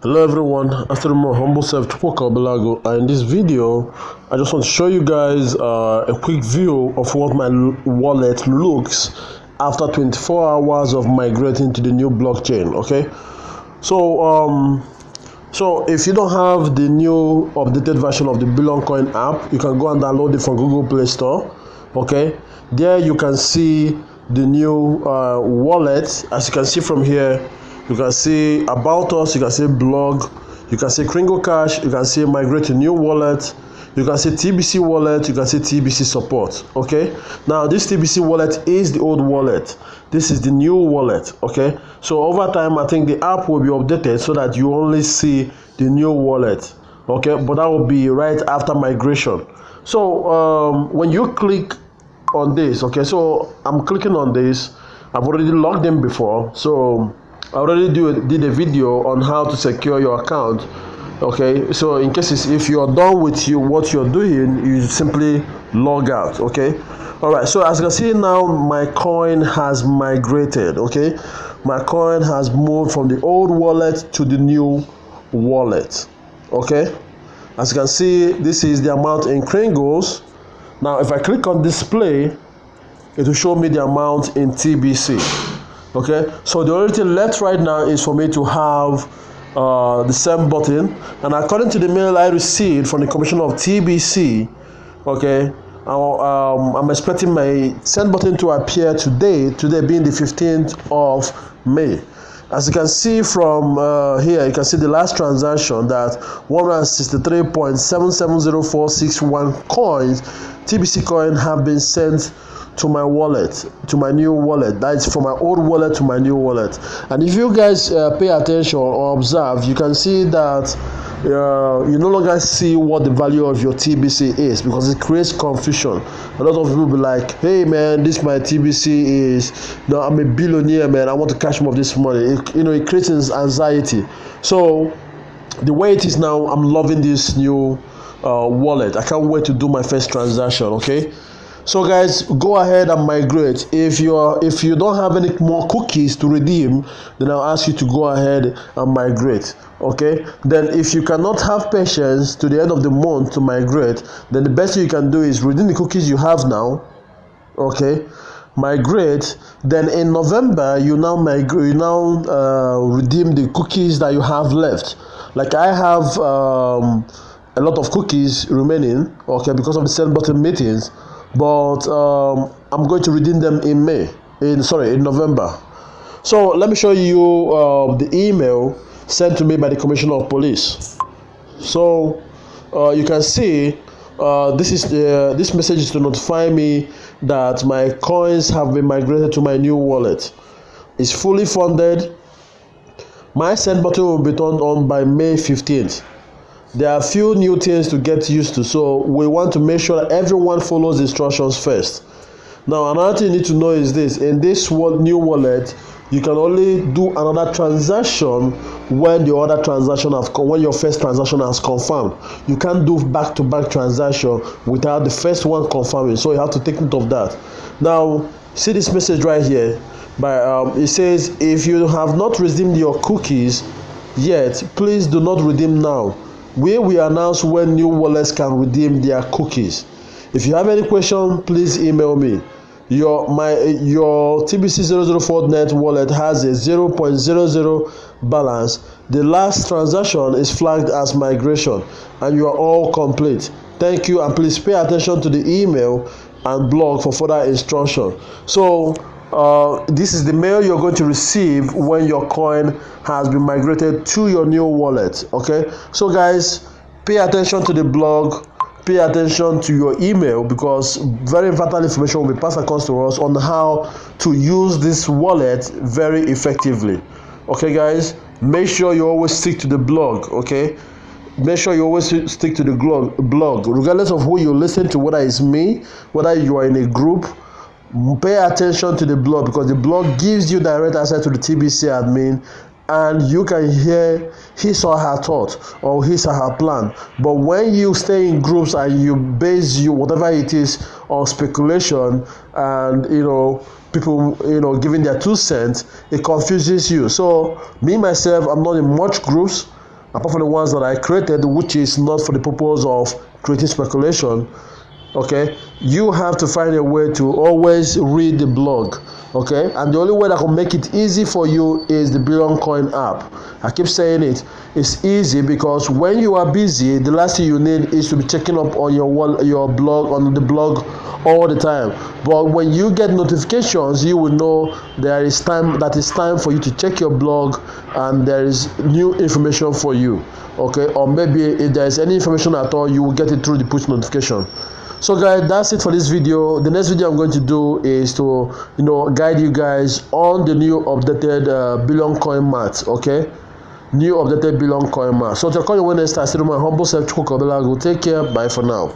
Hello everyone, after my humble self Chukwuka Belago, and in this video I just want to show you guys a quick view of what my wallet looks after 24 hours of migrating to the new blockchain. Okay, so if you don't have the new updated version of the Billion Coin app, you can go and download it from Google Play Store. Okay, there you can see the new wallet. As you can see from here, you can see about us, you can see blog, you can see Kringle Cash, you can see migrate to new wallet, you can see TBC wallet, you can see TBC support. Okay, now this TBC wallet is the old wallet, this is the new wallet. Okay, so over time I think the app will be updated so that you only see the new wallet. Okay, but that will be right after migration. So when you click on this, okay, so I'm clicking on this. I've already logged in before, so I already did a video on how to secure your account. Okay, so in cases if you're done with what you're doing, you simply log out. Okay, all right, so as you can see now, my coin has migrated. Okay, my coin has moved from the old wallet to the new wallet. Okay, as you can see, this is the amount in Kringles. Now if I click on display, it will show me the amount in TBC. Okay, so the only thing left right now is for me to have the send button, and according to the mail I received from the Commissioner of TBC, okay, I'm expecting my send button to appear today being the 15th of May. As you can see from here, you can see the last transaction that 163.770461 coins, TBC coin, have been sent to my wallet, to my new wallet. That's from my old wallet to my new wallet. And if you guys pay attention or observe, you can see that you no longer see what the value of your TBC is, because it creates confusion. A lot of people be like, hey man, this my TBC is, no, I'm a billionaire, man, I want to cash more of this money. It creates anxiety. So the way it is now, I'm loving this new wallet. I can't wait to do my first transaction. Okay, so guys, go ahead and migrate. If you don't have any more cookies to redeem, then I'll ask you to go ahead and migrate. Okay, then if you cannot have patience to the end of the month to migrate, then the best thing you can do is redeem the cookies you have now. Okay, migrate. Then in November you now migrate, redeem the cookies that you have left. Like I have a lot of cookies remaining, okay, because of the send button meetings, but I'm going to redeem them in November. So let me show you the email sent to me by the Commissioner of Police. So you can see this message is to notify me that my coins have been migrated to my new wallet. It's fully funded. My send button will be turned on by May 15th. There are a few new things to get used to, so we want to make sure that everyone follows the instructions first. Now another thing you need to know is this: in this new wallet, you can only do another transaction when your first transaction has confirmed. You can't do back-to-back transaction without the first one confirming, so you have to take note of that. Now see this message right here, it says, if you have not redeemed your cookies yet, please do not redeem now. We will announce when new wallets can redeem their cookies. If you have any question, please email me. Your TBC004net wallet has a 0.00 balance. The last transaction is flagged as migration, and you are all complete. Thank you, and please pay attention to the email and blog for further instruction. So this is the mail you're going to receive when your coin has been migrated to your new wallet. Okay, so guys, pay attention to the blog, pay attention to your email, because very vital information will be passed across to us on how to use this wallet very effectively. Okay guys, make sure you always stick to the blog. Okay, make sure you always stick to the blog regardless of who you listen to, whether it's me, whether you are in a group. Pay attention to the blog, because the blog gives you direct access to the TBC admin, and you can hear his or her thought or his or her plan. But when you stay in groups and you base whatever it is on speculation and people giving their 2 cents, it confuses you. So me myself, I'm not in much groups. apart from the ones that I created, which is not for the purpose of creating speculation, okay, you have to find a way to always read the blog, okay, and the only way that can make it easy for you is the Billion Coin app. I keep saying it's easy because when you are busy, the last thing you need is to be checking up on your blog, on the blog all the time. But when you get notifications, you will know there is time for you to check your blog and there is new information for you, okay, or maybe if there is any information at all, you will get it through the push notification. So guys, that's it for this video. The next video I'm going to do is to guide you guys on the new updated Billion Coin mat, okay, new updated Billion Coin mat. So to call you when next time, I say to my humble self, Chukwu Kobelagu. Take care, bye for now.